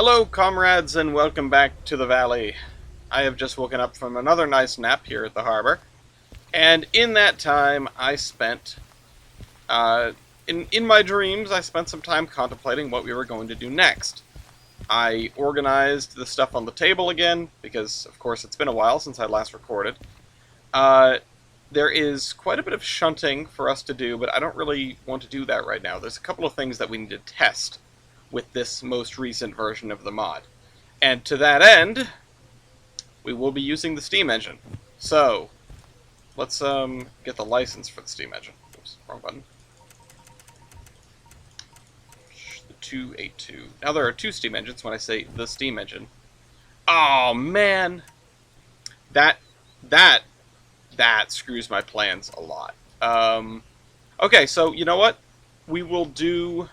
Hello, comrades, and welcome back to the valley. I have just woken up from another nice nap here at the harbor, and in that time, I spent, in my dreams, I spent some time contemplating what we were going to do next. I organized the stuff on the table again, because, of course, it's been a while since I last recorded. There is quite a bit of shunting for us to do, but I don't really want to do that right now. There's a couple of things that we need to test with this most recent version of the mod. And to that end, we will be using the steam engine. So, let's get the license for the steam engine. Oops, wrong button. The 282. Now there are two steam engines when I say the steam engine. Oh man! That screws my plans a lot. Okay, so you know what? We will do...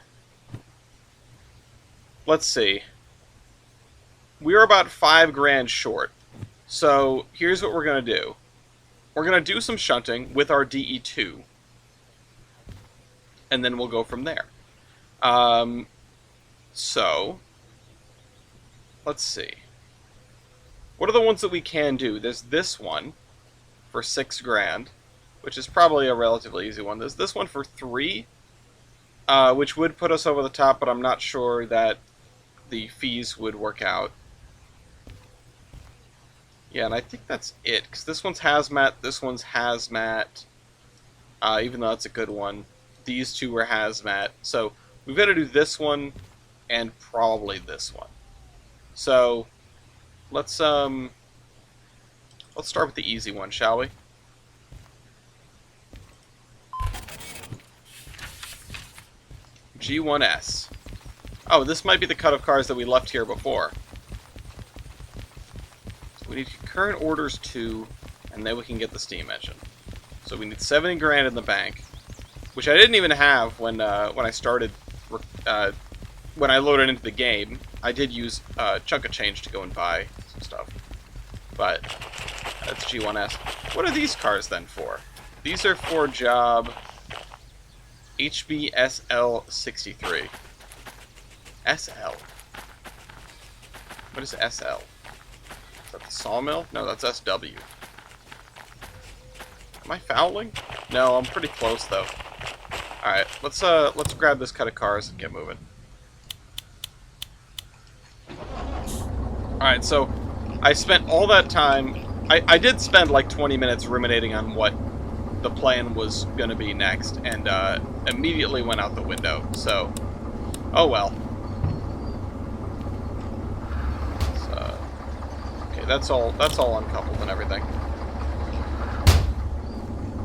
Let's see. We're about $5,000 short. So here's what we're going to do. We're going to do some shunting with our DE2. And then we'll go from there. So, let's see. What are the ones that we can do? There's this one for $6,000, which is probably a relatively easy one. There's this one for $3,000, which would put us over the top, but I'm not sure that the fees would work out. Yeah, and I think that's it, because this one's hazmat, this one's hazmat, even though that's a good one. These two are hazmat, so we've got to do this one, and probably this one. So, let's start with the easy one, shall we? G1S. Oh, this might be the cut of cars that we left here before. So we need concurrent orders 2, and then we can get the steam engine. So we need $70,000 in the bank, which I didn't even have when I started, when I loaded into the game. I did use a chunk of change to go and buy some stuff. But that's G1S. What are these cars then for? These are for job HBSL63. SL. What is SL? Is that the sawmill? No, that's SW. Am I fouling? No, I'm pretty close though. Alright, let's grab this cut of cars and get moving. Alright, so I spent all that time... I did spend like 20 minutes ruminating on what the plan was going to be next, and immediately went out the window, so... Oh well. That's all uncoupled and everything.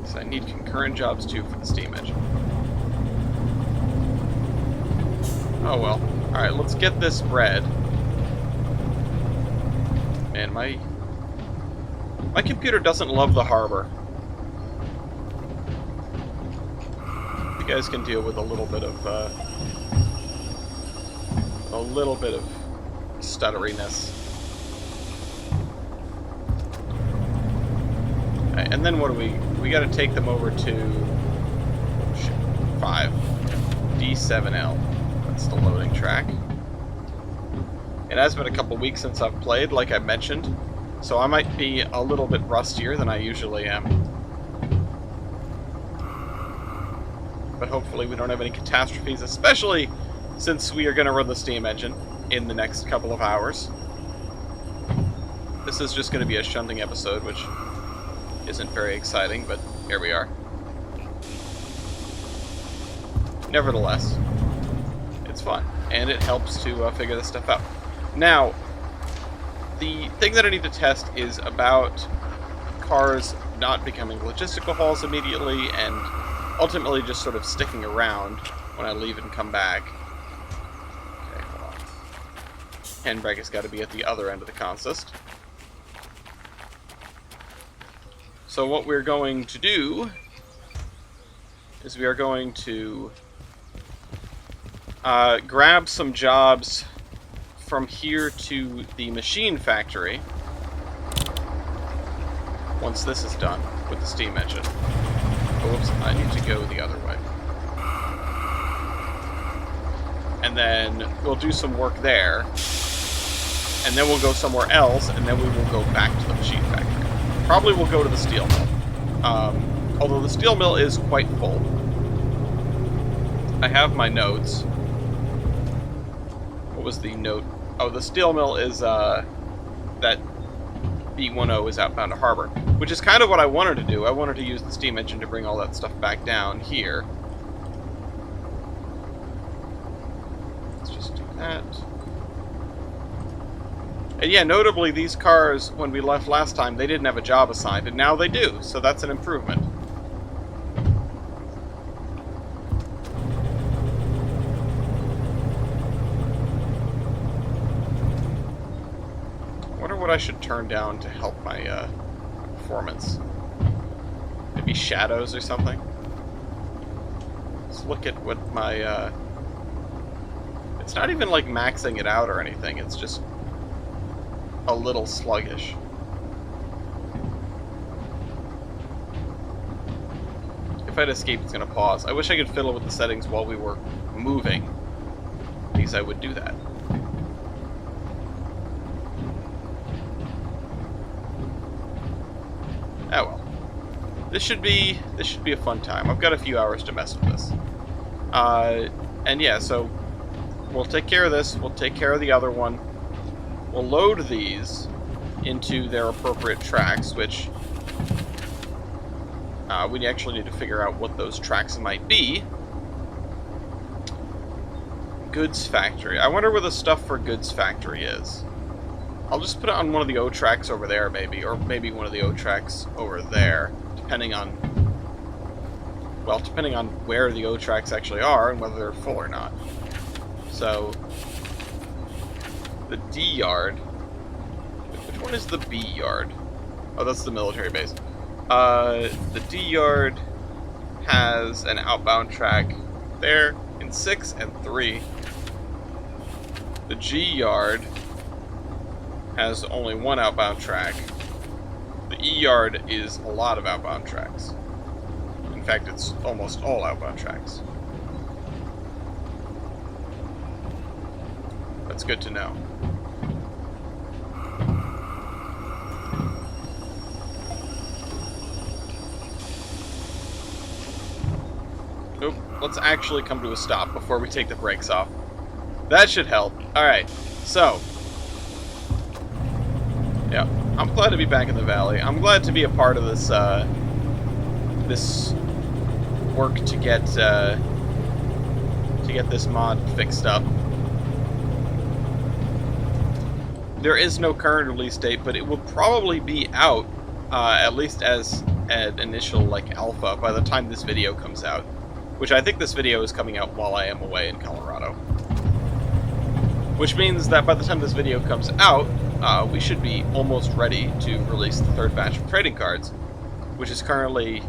So I need concurrent jobs too for the steam engine. Oh well. Alright, let's get this bread. Man, my computer doesn't love the harbor. You guys can deal with a little bit of stutteriness. And then what do we got to take them over to 5 D7L. That's the loading track. It has been a couple weeks since I've played, like I mentioned, so I might be a little bit rustier than I usually am. But hopefully we don't have any catastrophes, especially since we are going to run the steam engine in the next couple of hours. This is just going to be a shunting episode, which isn't very exciting, but here we are. Nevertheless, it's fun, and it helps to figure this stuff out. Now, the thing that I need to test is about cars not becoming logistical hauls immediately, and ultimately just sort of sticking around when I leave and come back. Okay, hold on. Handbrake has got to be at the other end of the consist. So what we're going to do is we are going to grab some jobs from here to the machine factory once this is done with the steam engine. Oh, whoops, I need to go the other way. And then we'll do some work there. and then we'll go somewhere else, and then we will go back to the machine factory. Probably we'll go to the steel mill. Although the steel mill is quite full. I have my notes. What was the note? Oh, the steel mill is, that B10 is outbound to harbor, which is kind of what I wanted to do. I wanted to use the steam engine to bring all that stuff back down here. Let's just do that. And yeah, notably, these cars, when we left last time, they didn't have a job assigned, and now they do, so that's an improvement. I wonder what I should turn down to help my performance. Maybe shadows or something? Let's look at what my... It's not even like maxing it out or anything, it's just a little sluggish. If I'd escape, it's going to pause. I wish I could fiddle with the settings while we were moving, because I would do that. Oh well. This should be a fun time. I've got a few hours to mess with this. And yeah, so we'll take care of this. We'll take care of the other one. We'll load these into their appropriate tracks, which we actually need to figure out what those tracks might be. Goods factory. I wonder where the stuff for goods factory is. I'll just put it on one of the O tracks over there, maybe, or maybe one of the O tracks over there, depending on, well, depending on where the O tracks actually are and whether they're full or not. So the D yard. Which one is the B yard? Oh, that's the military base. The D yard has an outbound track there in 6 and 3. The G yard has only one outbound track. The E yard is a lot of outbound tracks. In fact, it's almost all outbound tracks. That's good to know. Oop, let's actually come to a stop before we take the brakes off. That should help. Alright, so. Yeah, I'm glad to be back in the valley. I'm glad to be a part of this, this work to get this mod fixed up. There is no current release date, but it will probably be out, at least as an initial, like, alpha by the time this video comes out. Which I think this video is coming out while I am away in Colorado. Which means that by the time this video comes out, we should be almost ready to release the third batch of trading cards, which is currently...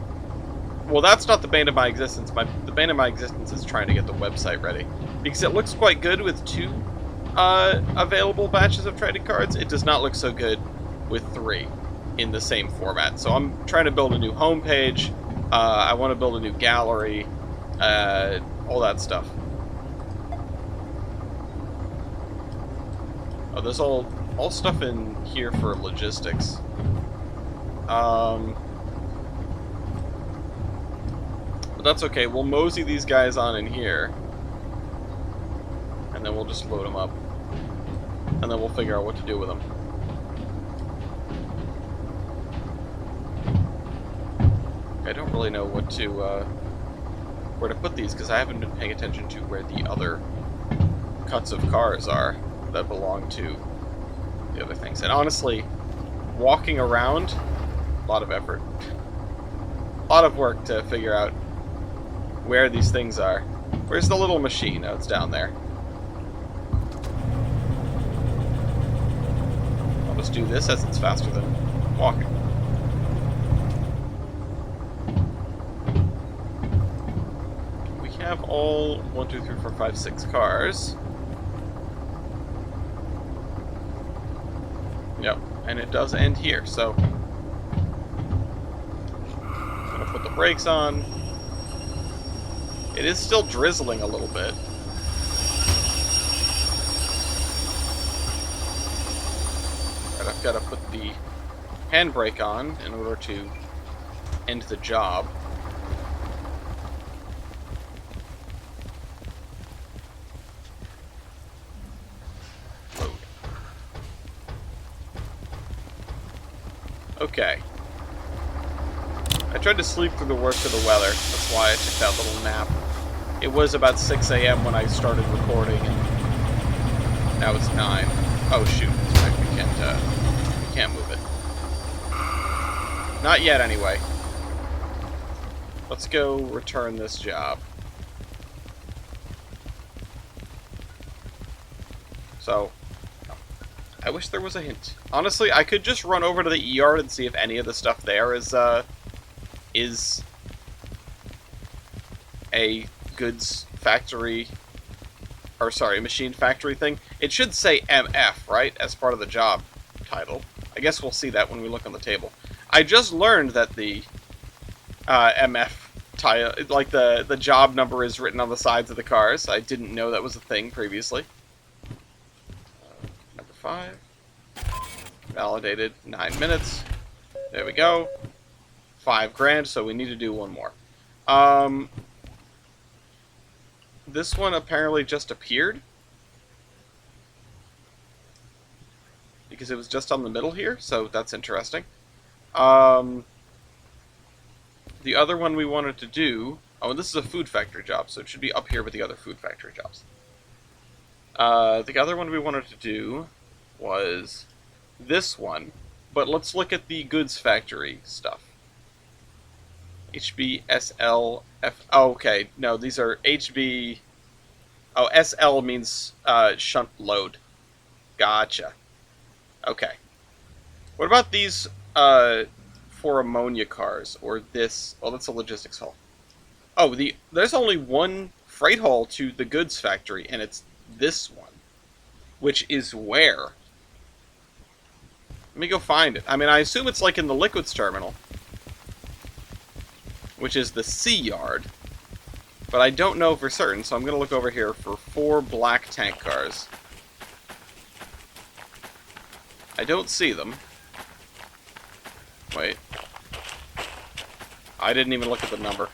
Well, that's not the bane of my existence. The bane of my existence is trying to get the website ready. Because it looks quite good with 2 available batches of trading cards. It does not look so good with 3 in the same format. So I'm trying to build a new homepage. I want to build a new gallery. All that stuff. Oh, there's all stuff in here for logistics. But that's okay. We'll mosey these guys on in here, and then we'll just load them up, and then we'll figure out what to do with them. I don't really know what to where to put these, because I haven't been paying attention to where the other cuts of cars are that belong to the other things. And honestly, walking around, a lot of effort. A lot of work to figure out where these things are. Where's the little machine? Oh, it's down there. I'll just do this as it's faster than walking. Have all 1, 2, 3, 4, 5, 6 cars. Yep, and it does end here, so I'm gonna put the brakes on. It is still drizzling a little bit. Right, I've got to put the handbrake on in order to end the job. Load. Okay. I tried to sleep through the worst of the weather. That's why I took that little nap. It was about 6 a.m. when I started recording, and now it's 9. Oh shoot, that's right, we can't move it. Not yet, anyway. Let's go return this job. So, I wish there was a hint. Honestly, I could just run over to the yard and see if any of the stuff there is a goods factory, or sorry, machine factory thing. It should say MF, right, as part of the job title. I guess we'll see that when we look on the table. I just learned that the MF title, like the job number, is written on the sides of the cars. I didn't know that was a thing previously. Number 5. Validated. 9 minutes. There we go. $5,000, so we need to do one more. This one apparently just appeared. Because it was just on the middle here, so that's interesting. The other one we wanted to do... Oh, this is a food factory job, so it should be up here with the other food factory jobs. The other one we wanted to do was this one, but let's look at the goods factory stuff. HBSLF. Oh, okay, no, these are HB... Oh, SL means shunt load. Gotcha. Okay. What about these for ammonia cars, or this? Well, that's a logistics haul. Oh, there's only one freight haul to the goods factory, and it's this one, which is where? Let me go find it. I mean, I assume it's like in the liquids terminal, which is the C yard, but I don't know for certain, so I'm going to look over here for 4 black tank cars. I don't see them. Wait. I didn't even look at the number.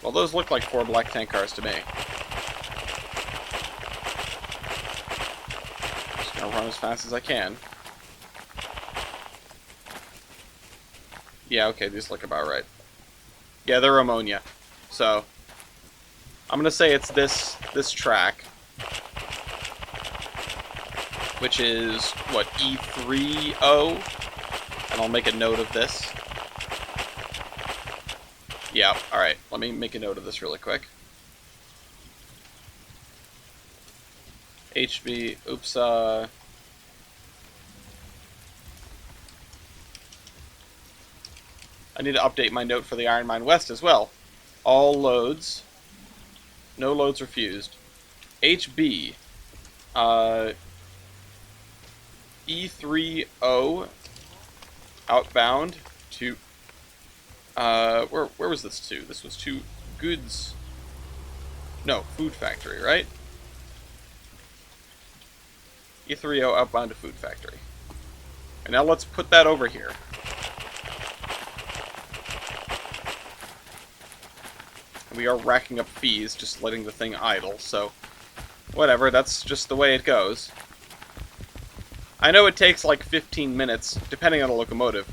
Well, those look like 4 black tank cars to me. Just gonna run as fast as I can. Yeah, okay, these look about right. Yeah, they're ammonia. So, I'm gonna say it's this track, which is, what, E30? And I'll make a note of this. Yeah, alright, let me make a note of this really quick. HB, oops, I need to update my note for the Iron Mine West as well. All loads, no loads refused. HB, E30 outbound to where was this to? This was to goods. No, food factory, right? E30 outbound to food factory. And now let's put that over here. We are racking up fees, just letting the thing idle, so whatever, that's just the way it goes. I know it takes like 15 minutes, depending on the locomotive,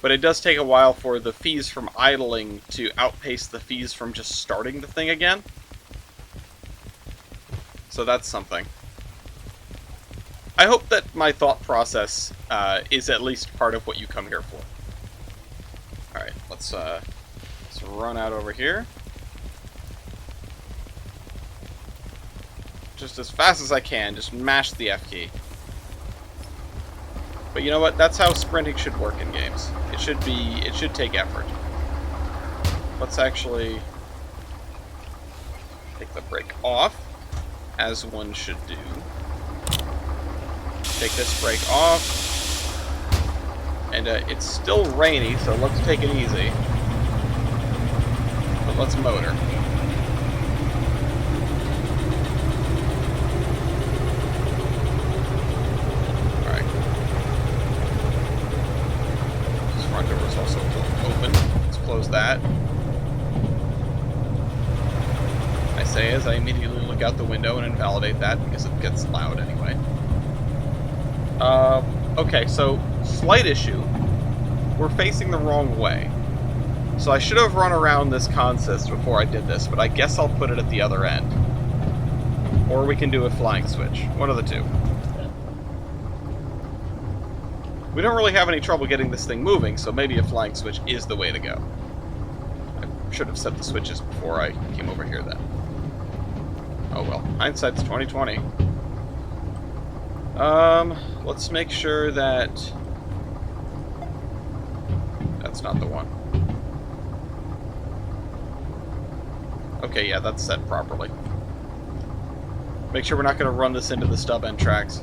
but it does take a while for the fees from idling to outpace the fees from just starting the thing again. So that's something. I hope that my thought process is at least part of what you come here for. Alright, let's run out over here. Just as fast as I can, just mash the F key. But you know what? That's how sprinting should work in games. It should take effort. Let's actually take the brake off, as one should do. Take this brake off. And it's still rainy, so let's take it easy. But let's motor. Alright. that. I say as I immediately look out the window and invalidate that because it gets loud anyway. Okay, so slight issue. We're facing the wrong way. So I should have run around this consist before I did this, but I guess I'll put it at the other end. Or we can do a flying switch. One of the two. We don't really have any trouble getting this thing moving, so maybe a flying switch is the way to go. I should have set the switches before I came over here then. Oh well, hindsight's 20/20. Let's make sure that that's not the one. Okay, yeah, that's set properly. Make sure we're not going to run this into the stub end tracks.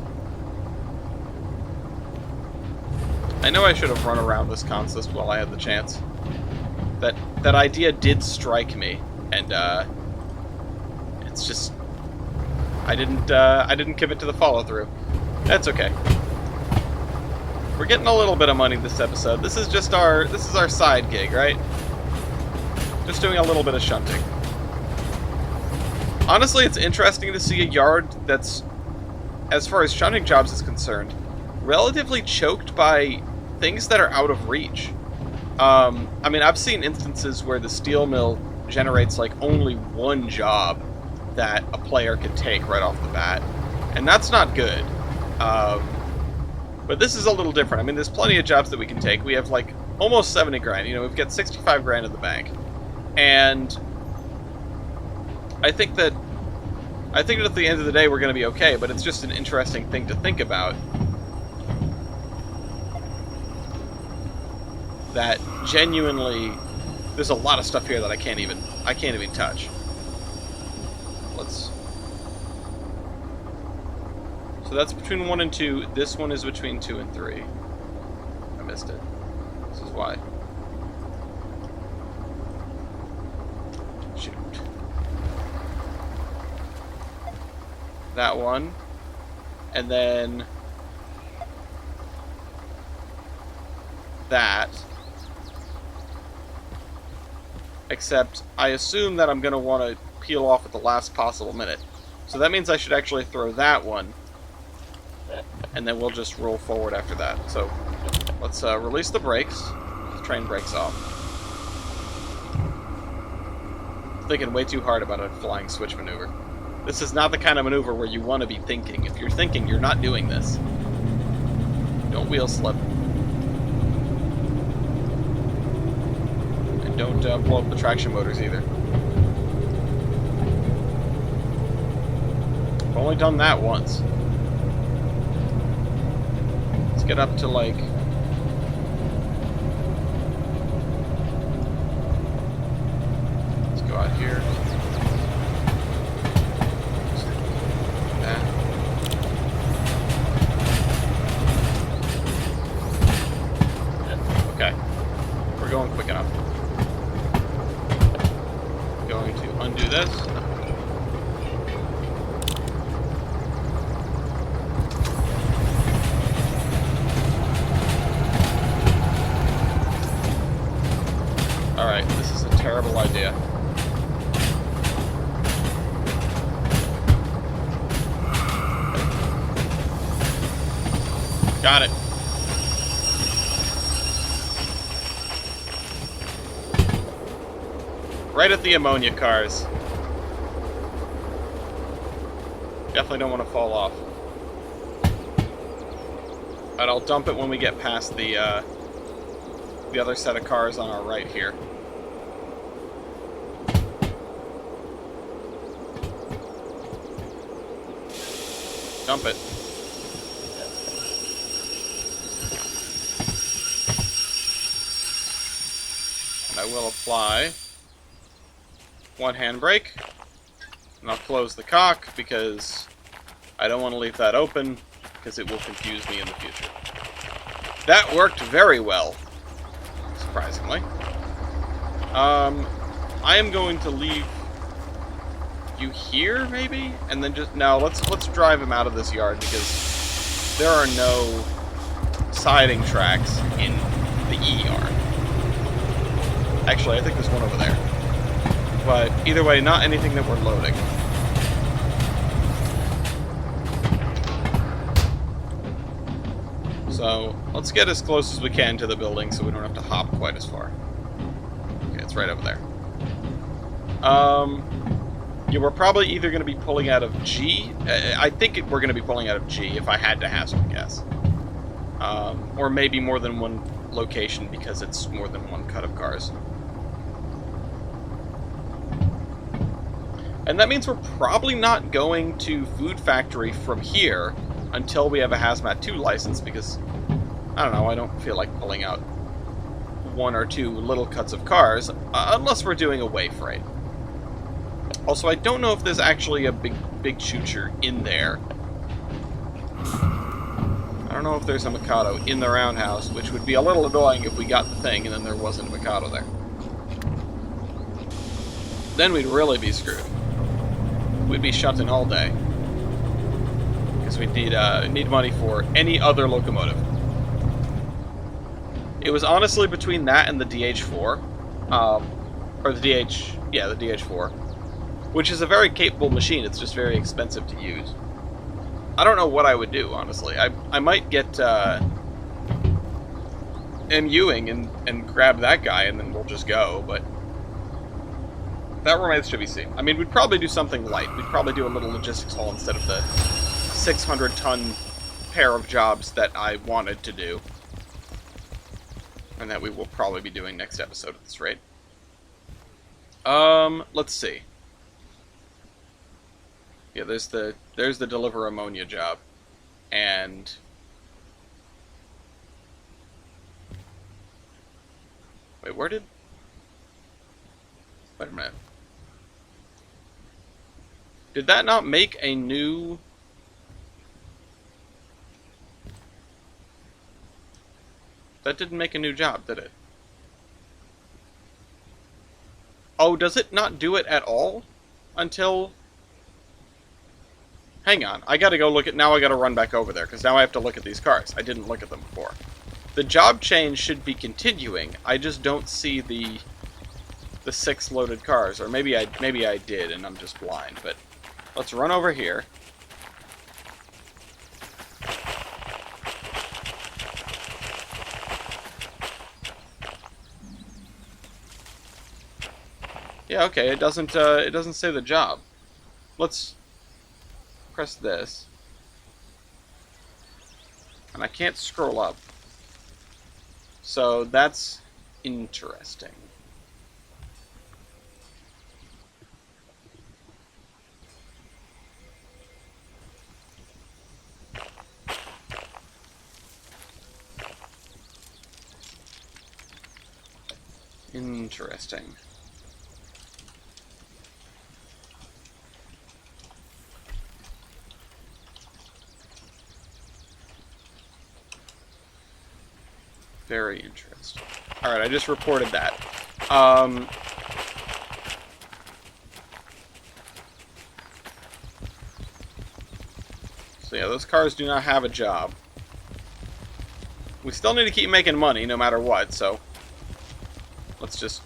I know I should have run around this consist while I had the chance. That idea did strike me, and it's just I didn't commit to the follow through. That's okay. We're getting a little bit of money this episode. This is our side gig, right? Just doing a little bit of shunting. Honestly, it's interesting to see a yard that's, as far as shunting jobs is concerned, relatively choked by things that are out of reach. I mean, I've seen instances where the steel mill generates like only one job that a player can take right off the bat, and that's not good. But this is a little different. I mean, there's plenty of jobs that we can take. We have like almost 70 grand. You know, we've got 65 grand in the bank, and I think that at the end of the day we're going to be okay. But it's just an interesting thing to think about. That genuinely, there's a lot of stuff here that I can't even touch. So that's between 1 and 2. This one is between 2 and 3. I missed it. This is why. Shoot. That one. And then that. Except I assume that I'm going to want to peel off at the last possible minute. So that means I should actually throw that one. And then we'll just roll forward after that. So let's release the brakes. The train brakes off. Thinking way too hard about a flying switch maneuver. This is not the kind of maneuver where you want to be thinking. If you're thinking, you're not doing this. Don't wheel slip. And don't blow up the traction motors either. I've only done that once. Let's get up to like... Let's go out here. Okay. We're going quick enough. Going to undo this. Alright, this is a terrible idea. Got it. Right at the ammonia cars. Definitely don't want to fall off. But I'll dump it when we get past the other set of cars on our right here. Dump it. And I will apply one handbrake, and I'll close the cock because I don't want to leave that open because it will confuse me in the future. That worked very well, surprisingly. I am going to leave you here, maybe, and then just no. Let's drive him out of this yard because there are no siding tracks in the E yard. Actually, I think there's one over there. But either way, not anything that we're loading. So, let's get as close as we can to the building so we don't have to hop quite as far. Okay, it's right over there. Yeah, we're probably either going to be pulling out of G. I think we're going to be pulling out of G if I had to hazard a guess. Or maybe more than one location because it's more than one cut of cars. And that means we're probably not going to Food Factory from here until we have a Hazmat 2 license because, I don't know, I don't feel like pulling out one or two little cuts of cars unless we're doing a way freight. Also, I don't know if there's actually a big choo-choo in there. I don't know if there's a Mikado in the roundhouse, which would be a little annoying if we got the thing and then there wasn't a Mikado there. Then we'd really be screwed. We'd be shunting all day. Because we'd need money for any other locomotive. It was honestly between that and the DH4. Or the the DH4. Which is a very capable machine, it's just very expensive to use. I don't know what I would do, honestly. I might get MUing and grab that guy and then we'll just go, but that remains to be seen. I mean, we'd probably do something light. We'd probably do a little logistics haul instead of the 600-ton pair of jobs that I wanted to do. And that we will probably be doing next episode at this rate. Let's see. Yeah, there's the deliver ammonia job. And wait, wait a minute. Did that not make a new... That didn't make a new job, did it? Oh, does it not do it at all? Until... Hang on, I gotta go look at... Now I gotta run back over there, because now I have to look at these cars. I didn't look at them before. The job change should be continuing. I just don't see the 6 loaded cars. Or maybe I did, and I'm just blind. But let's run over here. Yeah, okay, it doesn't say the job. Let's press this. And I can't scroll up. So that's interesting. Interesting. Very interesting. Alright, I just reported that. So yeah, those cars do not have a job. We still need to keep making money no matter what, so let's just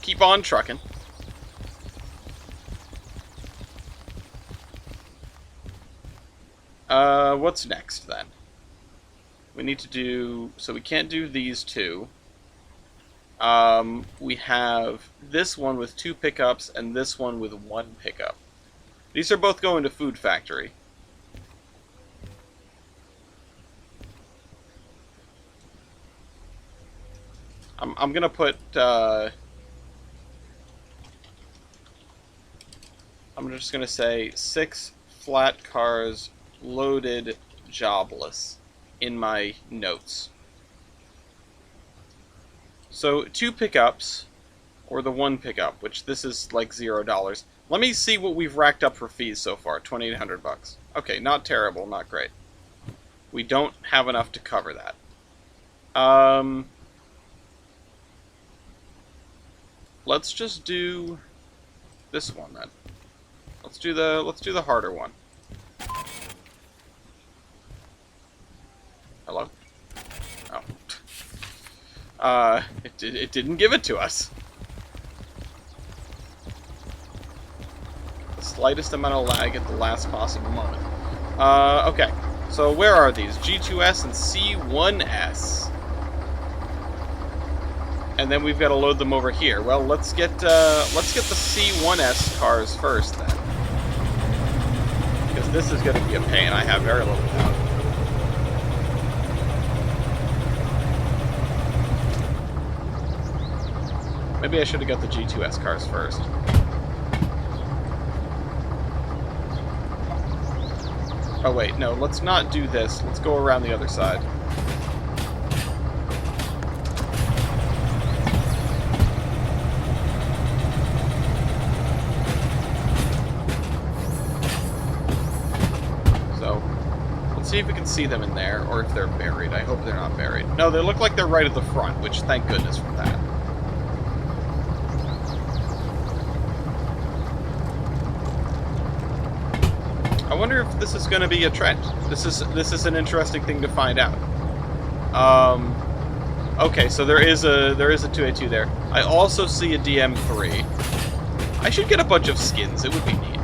keep on trucking. What's next then? We need to do... So we can't do these two. We have this one with 2 pickups and this one with 1 pickup. These are both going to Food Factory. I'm gonna put... I'm just gonna say 6 flat cars loaded jobless in my notes. So 2 pickups, or the 1 pickup, which this is like $0. Let me see what we've racked up for fees so far. 2,800 bucks. Okay, not terrible, not great. We don't have enough to cover that. Let's just do this one then. Let's do the harder one. Hello? It didn't give it to us. The slightest amount of lag at the last possible moment. Okay. So where are these? G2S and C1S. And then we've got to load them over here. Well, let's get the C1S cars first then. Because this is going to be a pain, I have very little doubt. Maybe I should have got the G2S cars first. Oh wait, no, let's not do this. Let's go around the other side. So, let's see if we can see them in there, or if they're buried. I hope they're not buried. No, they look like they're right at the front, which thank goodness for that. I wonder if this is going to be a trend. This is an interesting thing to find out. Okay, so there is a 2A2 there. I also see a DM3. I should get a bunch of skins. It would be neat.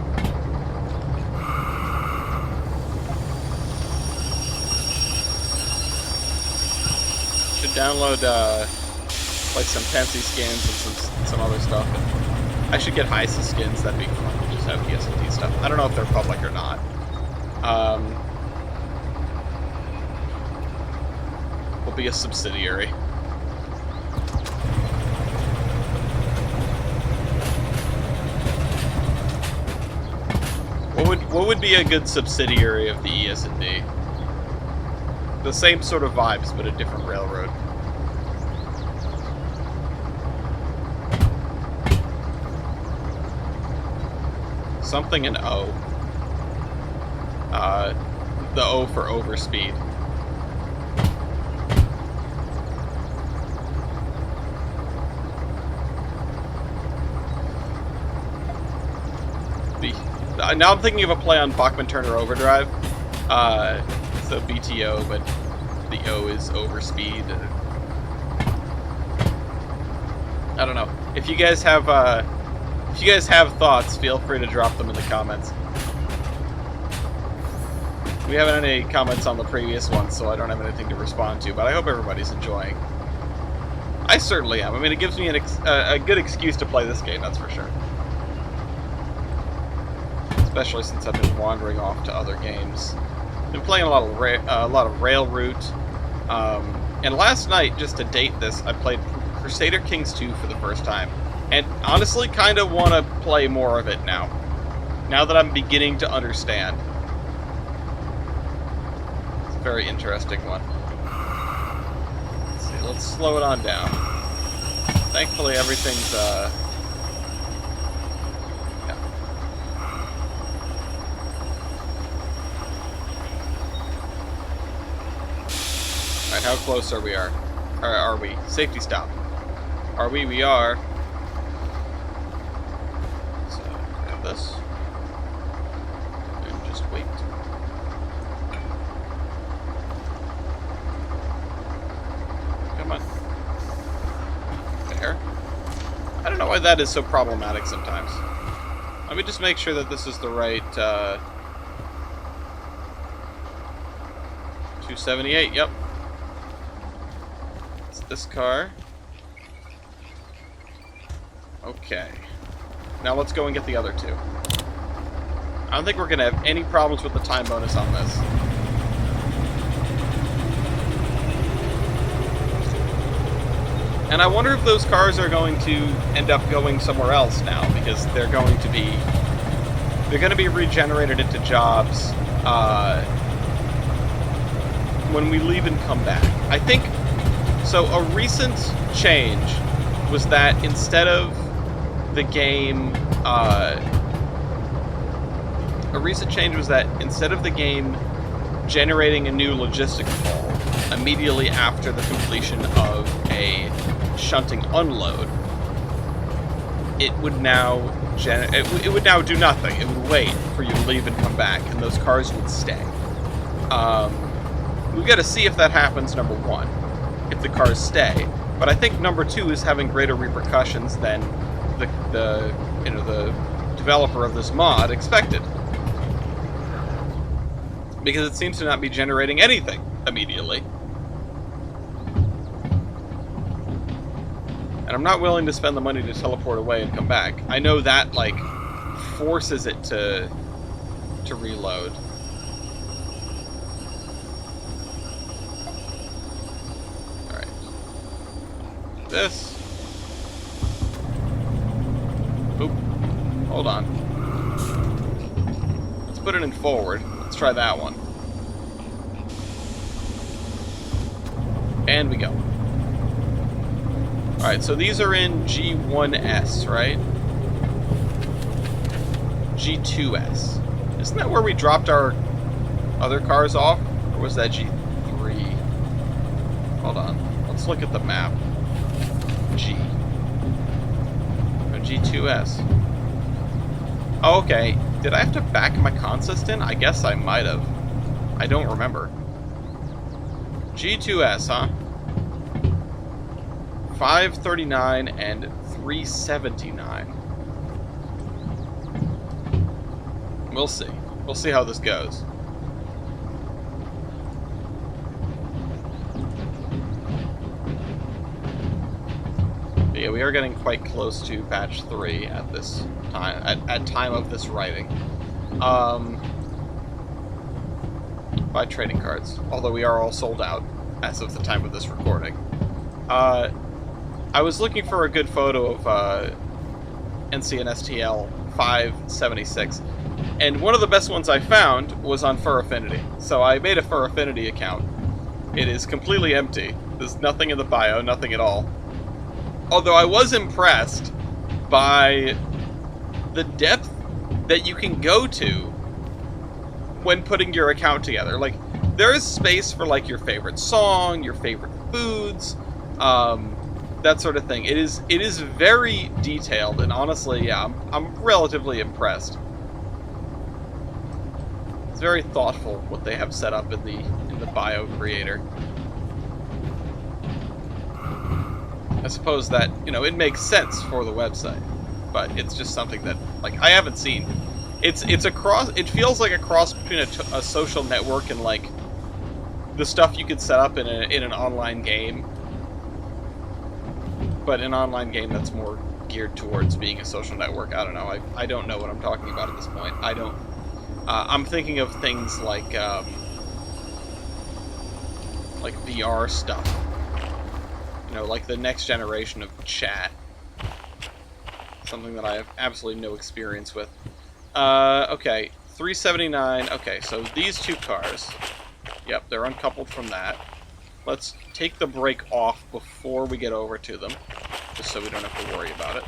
Should download like some Pensy skins and some other stuff. I should get Heisa skins. That'd be fun. Just have PSLD stuff. I don't know if they're public or not. Will be a subsidiary. What would be a good subsidiary of the ES&D? The same sort of vibes, but a different railroad. Something in O. The O for overspeed. Now I'm thinking of a play on Bachman-Turner Overdrive. So BTO, but the O is overspeed. I don't know. If you guys have thoughts, feel free to drop them in the comments. We haven't had any comments on the previous one, so I don't have anything to respond to, but I hope everybody's enjoying. I certainly am. I mean, it gives me a good excuse to play this game, that's for sure. Especially since I've been wandering off to other games. I've been playing a lot of Rail Route. And last night, just to date this, I played Crusader Kings 2 for the first time. And honestly, kind of want to play more of it now. Now that I'm beginning to understand. It's a very interesting one. Let's see, let's slow it on down. Thankfully, everything's, yeah. Alright, how close are we? Are we? Safety stop. Are we? We are. So, grab this. And just wait. Come on. There. I don't know why that is so problematic sometimes. Let me just make sure that this is the right, 278, yep. It's this car. Okay. Now let's go and get the other two. I don't think we're going to have any problems with the time bonus on this. And I wonder if those cars are going to end up going somewhere else now, because they're going to be regenerated into jobs when we leave and come back. I think so. A recent change was that instead of the game, generating a new logistic call immediately after the completion of a shunting unload, it would now do nothing. It would wait for you to leave and come back, and those cars would stay. We've got to see if that happens, number one, if the cars stay, But I think number 2 is having greater repercussions than the developer of this mod expected. Because it seems to not be generating anything immediately. And I'm not willing to spend the money to teleport away and come back. I know that, like, forces it to reload. Alright. This. Oop. Hold on. Let's put it in forward. Let's try that one. And we go. Alright, so these are in G1S, right? G2S. Isn't that where we dropped our other cars off? Or was that G3? Hold on. Let's look at the map. G. Or G2S. Oh, okay. Did I have to back my consist in? I guess I might have. I don't remember. G2S, huh? 539 and 379. We'll see. We'll see how this goes. But yeah, we are getting quite close to patch 3 at this time. At time of this writing. Buy trading cards. Although we are all sold out as of the time of this recording. I was looking for a good photo of NCNSTL 576, and one of the best ones I found was on Fur Affinity. So I made a Fur Affinity account. It is completely empty. There's nothing in the bio, nothing at all. Although I was impressed by the depth that you can go to when putting your account together. Like, there is space for, like, your favorite song, your favorite foods, that sort of thing. It is very detailed, and honestly, yeah, I'm relatively impressed. It's very thoughtful what they have set up in the bio creator. I suppose that, you know, it makes sense for the website, but it's just something that, like, I haven't seen. It's a cross. It feels like a cross between a social network and, like, the stuff you could set up in an online game. But an online game that's more geared towards being a social network. I don't know. I don't know what I'm talking about at this point. I don't. I'm thinking of things like VR stuff. You know, like the next generation of chat. Something that I have absolutely no experience with. Okay, 379. Okay, so these two cars. Yep, they're uncoupled from that. Let's take the brake off before we get over to them, just so we don't have to worry about it.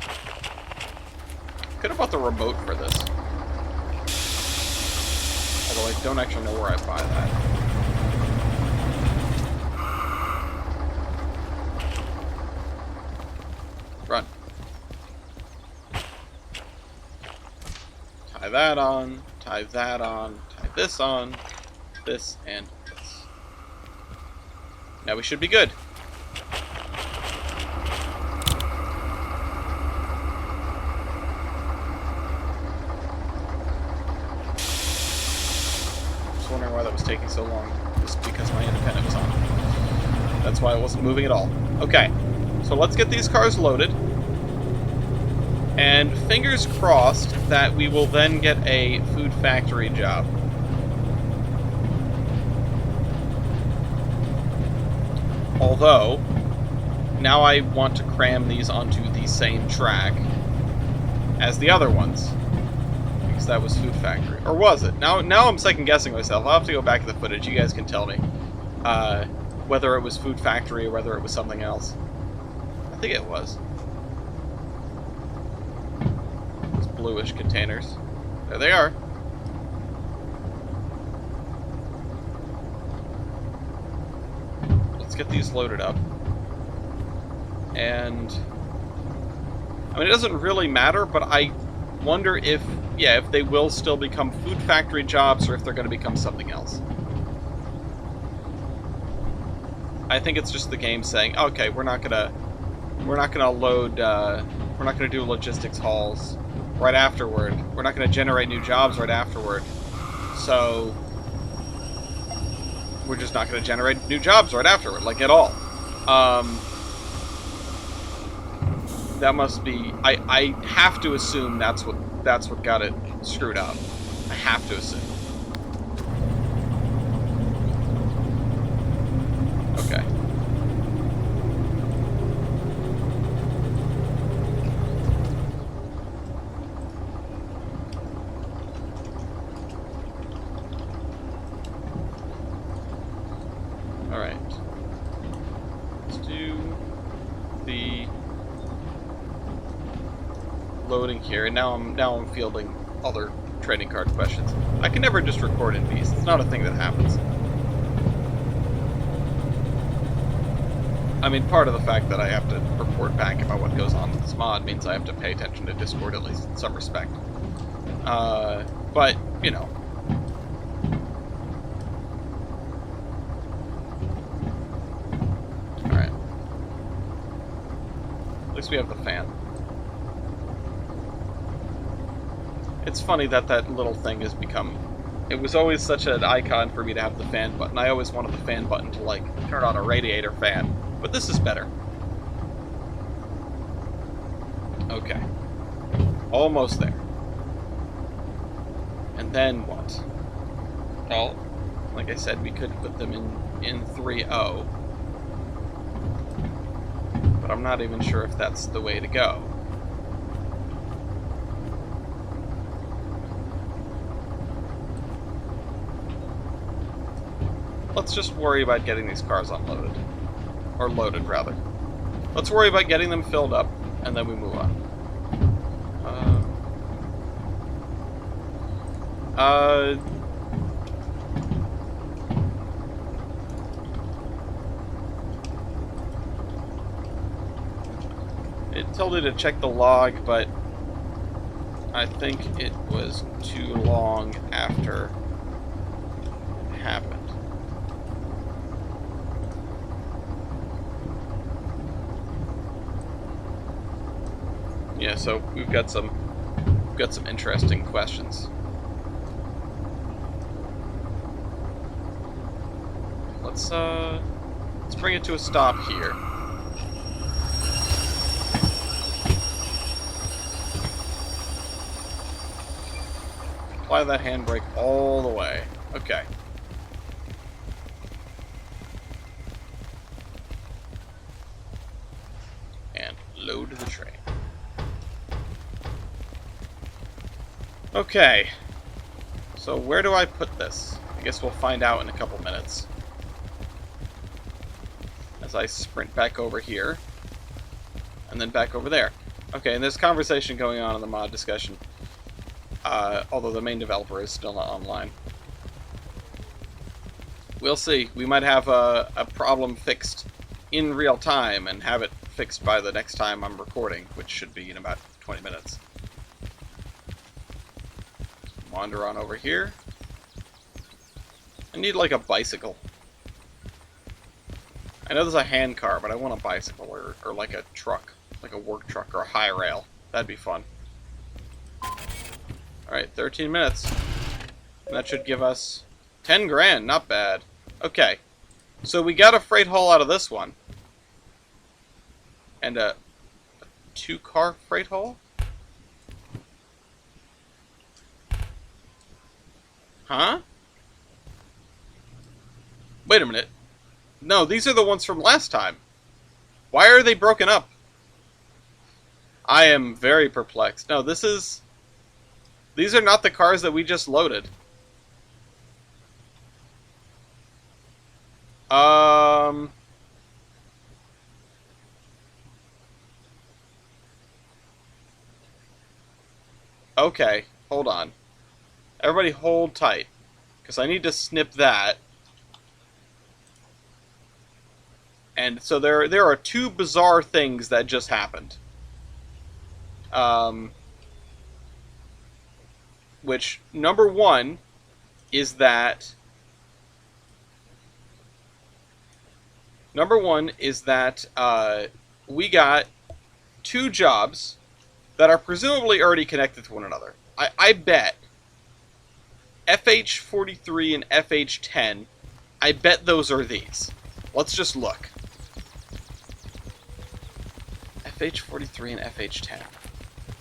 Could have bought the remote for this. Although I don't actually know where I'd buy that. Run. Tie that on, tie that on, tie this on, this and this. Now we should be good. Just wondering why that was taking so long. Just because my independent was on. That's why it wasn't moving at all. Okay, so let's get these cars loaded. And fingers crossed that we will then get a food factory job. Although, now I want to cram these onto the same track as the other ones. Because that was Food Factory. Or was it? Now I'm second guessing myself. I'll have to go back to the footage. You guys can tell me whether it was Food Factory or whether it was something else. I think it was. Those bluish containers. There they are. Let's get these loaded up. And I mean, it doesn't really matter, but I wonder if they will still become Food Factory jobs or if they're going to become something else. I think it's just the game saying, okay, we're not gonna load, we're not gonna do logistics hauls right afterward. We're not gonna generate new jobs right afterward. So we're just not gonna generate new jobs right afterward, like at all. That must be. I have to assume that's what got it screwed up. I have to assume. Okay. All right. Let's do the loading here, and now I'm fielding other trading card questions. I can never just record in Beast. It's not a thing that happens. I mean, part of the fact that I have to report back about what goes on with this mod means I have to pay attention to Discord, at least in some respect. But, you know. Alright. At least we have the fan. It's funny that little thing has become... It was always such an icon for me to have the fan button. I always wanted the fan button to, like, turn on a radiator fan. But this is better. Okay. Almost there. And then what? Well, like I said, we could put them in 3-0. But I'm not even sure if that's the way to go. Let's just worry about getting these cars unloaded. Or loaded, rather. Let's worry about getting them filled up, and then we move on. It told me to check the log, but I think it was too long after it happened. Yeah, so we've got some interesting questions. Let's bring it to a stop here. Apply that handbrake all the way. Okay. And load the train. Okay, so where do I put this? I guess we'll find out in a couple minutes. As I sprint back over here, and then back over there. Okay, and there's conversation going on in the mod discussion, although the main developer is still not online. We'll see. We might have a problem fixed in real time, and have it fixed by the next time I'm recording, which should be in about 20 minutes. Wander on over here. I need like a bicycle. I know there's a hand car, but I want a bicycle or like a truck. Like a work truck or a high rail. That'd be fun. Alright, 13 minutes. And that should give us 10 grand. Not bad. Okay. So we got a freight haul out of this one. And a 2-car freight haul? Huh? Wait a minute. No, these are the ones from last time. Why are they broken up? I am very perplexed. No, these are not the cars that we just loaded. Okay, hold on. Everybody hold tight, because I need to snip that. And so there are two bizarre things that just happened. Which, number one, is that Number one is that we got two jobs that are presumably already connected to one another. I bet FH43 and FH10, I bet those are these. Let's just look. FH43 and FH10.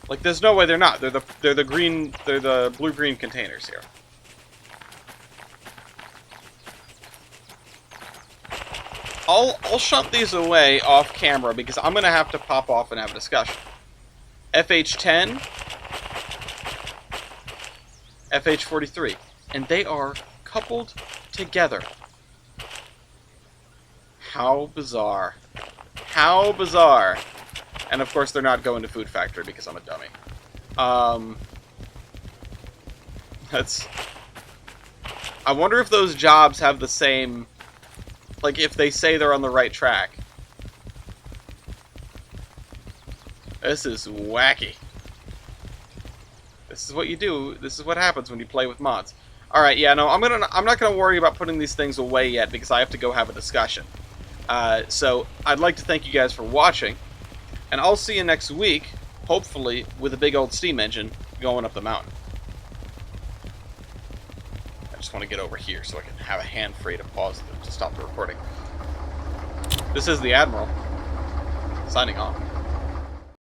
Like, there's no way they're not. They're the blue-green containers here. I'll shunt these away off camera because I'm gonna have to pop off and have a discussion. FH10, FH43, and they are coupled together. How bizarre. How bizarre. And of course they're not going to Food Factory because I'm a dummy. I wonder if those jobs have the same, like, if they say they're on the right track. This is wacky. This is what you do. This is what happens when you play with mods. Alright, yeah, no, I'm not gonna worry about putting these things away yet because I have to go have a discussion. So, I'd like to thank you guys for watching, and I'll see you next week, hopefully, with a big old steam engine going up the mountain. I just want to get over here so I can have a hand free to pause to stop the recording. This is the Admiral, signing off.